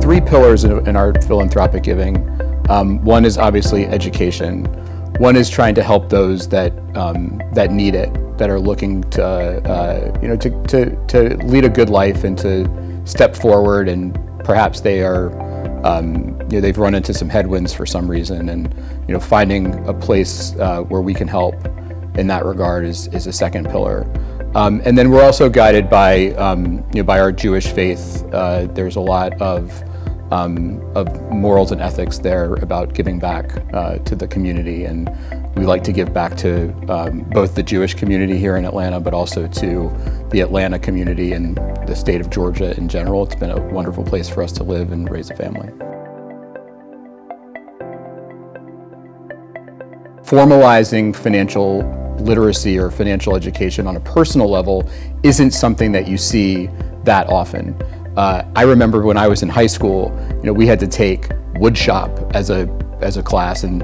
three pillars in our philanthropic giving. One is obviously education. One is trying to help those that need it, that are looking to lead a good life and to step forward, and perhaps they are they've run into some headwinds for some reason, and finding a place where we can help in that regard is a second pillar. And then we're also guided by by our Jewish faith. There's a lot of morals and ethics there about giving back to the community, and we like to give back to both the Jewish community here in Atlanta, but also to the Atlanta community and the state of Georgia in general. It's been a wonderful place for us to live and raise a family. Formalizing financial literacy or financial education on a personal level isn't something that you see that often. I remember when I was in high school, we had to take woodshop as a class, and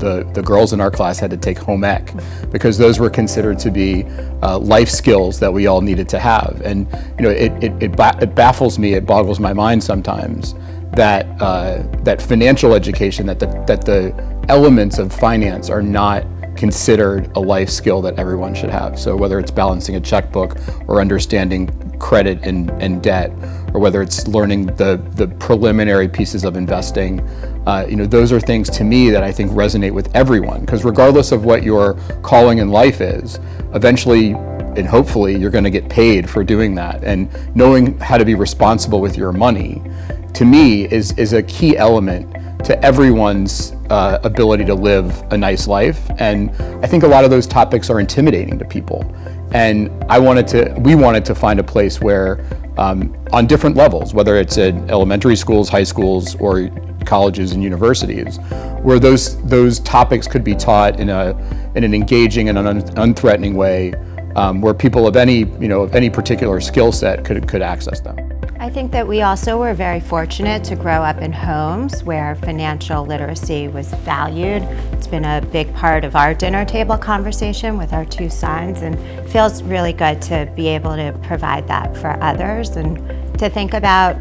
the girls in our class had to take home ec, because those were considered to be life skills that we all needed to have. And it baffles me, it boggles my mind sometimes that financial education, that the elements of finance are not considered a life skill that everyone should have. So whether it's balancing a checkbook or understanding credit and debt, or whether it's learning the preliminary pieces of investing, those are things to me that I think resonate with everyone, because regardless of what your calling in life is, eventually and hopefully you're going to get paid for doing that. And knowing how to be responsible with your money, to me, is a key element to everyone's ability to live a nice life. And I think a lot of those topics are intimidating to people. And we wanted to find a place where, on different levels, whether it's in elementary schools, high schools, or colleges and universities, where those topics could be taught in an engaging and an unthreatening way, where people of any particular skill set could access them. I think that we also were very fortunate to grow up in homes where financial literacy was valued. It's been a big part of our dinner table conversation with our two sons, and it feels really good to be able to provide that for others, and to think about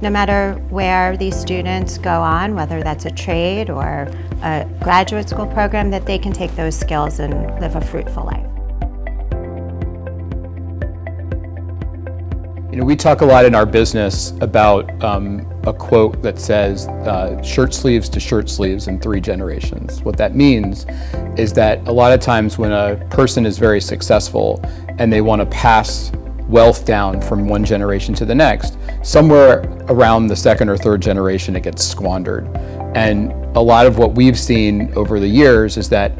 no matter where these students go on, whether that's a trade or a graduate school program, that they can take those skills and live a fruitful life. We talk a lot in our business about a quote that says shirt sleeves to shirt sleeves in 3 generations. What that means is that a lot of times when a person is very successful and they want to pass wealth down from one generation to the next, somewhere around the second or third generation it gets squandered. And a lot of what we've seen over the years is that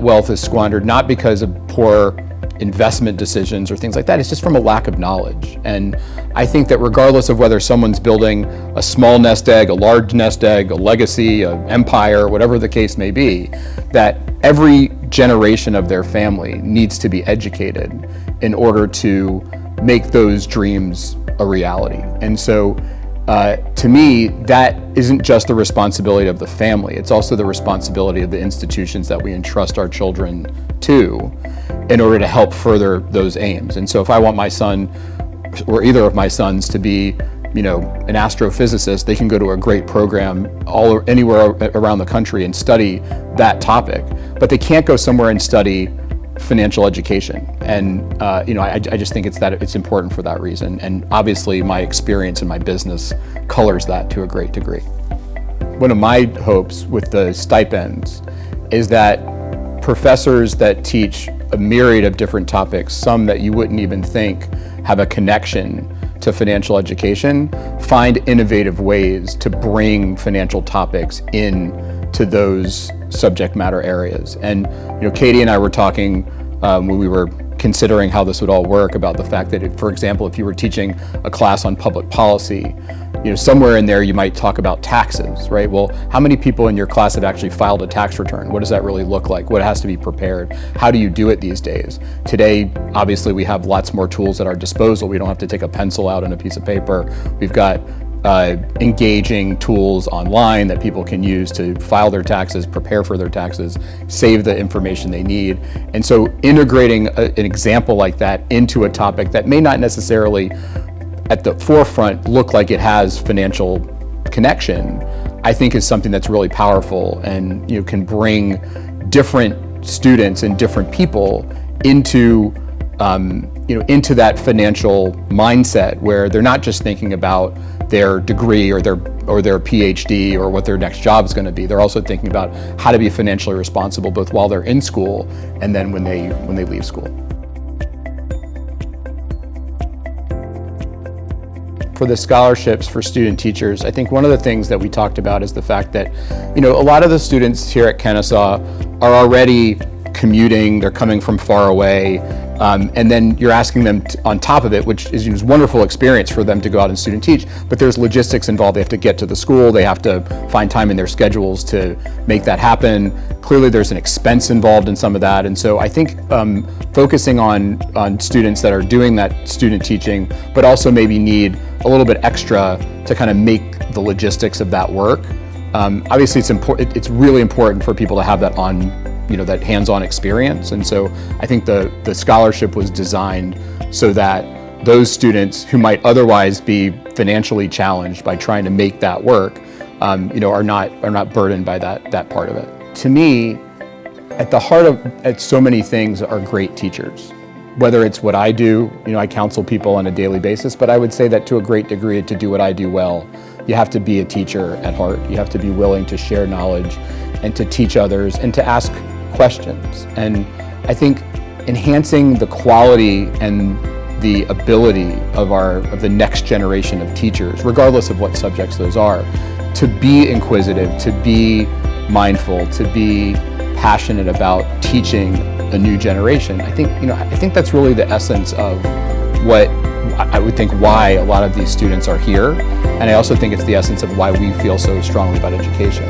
wealth is squandered not because of poor investment decisions or things like that. It's just from a lack of knowledge. And I think that regardless of whether someone's building a small nest egg, a large nest egg, a legacy, an empire, whatever the case may be, that every generation of their family needs to be educated in order to make those dreams a reality. And so to me, that isn't just the responsibility of the family, it's also the responsibility of the institutions that we entrust our children to in order to help further those aims. And so if I want my son or either of my sons to be an astrophysicist, they can go to a great program anywhere around the country and study that topic, but they can't go somewhere and study financial education. And I just think it's important for that reason. And obviously my experience in my business colors that to a great degree. One of my hopes with the stipends is that professors that teach a myriad of different topics, some that you wouldn't even think have a connection to financial education, find innovative ways to bring financial topics into those subject matter areas. And Katie and I were talking when we were considering how this would all work about the fact that, for example, if you were teaching a class on public policy, somewhere in there you might talk about taxes, right? Well, how many people in your class have actually filed a tax return? What does that really look like? What has to be prepared? How do you do it these days? Today, obviously, we have lots more tools at our disposal. We don't have to take a pencil out and a piece of paper. We've got engaging tools online that people can use to file their taxes, prepare for their taxes, save the information they need. And so integrating an example like that into a topic that may not necessarily at the forefront look like it has financial connection, I think is something that's really powerful and can bring different students and different people into into that financial mindset where they're not just thinking about their degree or their PhD or what their next job is going to be. They're also thinking about how to be financially responsible both while they're in school and then when they leave school. For the scholarships for student teachers, I think one of the things that we talked about is the fact that a lot of the students here at Kennesaw are already commuting, they're coming from far away, and then you're asking them on top of it, which is a wonderful experience for them to go out and student teach, but there's logistics involved. They have to get to the school, they have to find time in their schedules to make that happen. Clearly there's an expense involved in some of that, and so I think focusing on students that are doing that student teaching, but also maybe need a little bit extra to kind of make the logistics of that work. Obviously it's really important for people to have that that hands-on experience, and so I think the scholarship was designed so that those students who might otherwise be financially challenged by trying to make that work, are not burdened by that part of it. To me, at the heart of so many things are great teachers. Whether it's what I do, I counsel people on a daily basis, but I would say that to a great degree, to do what I do well, you have to be a teacher at heart. You have to be willing to share knowledge and to teach others and to ask questions. And I think enhancing the quality and the ability of the next generation of teachers, regardless of what subjects those are, to be inquisitive, to be mindful, to be passionate about teaching a new generation. I think that's really the essence of what I would think why a lot of these students are here. And I also think it's the essence of why we feel so strongly about education.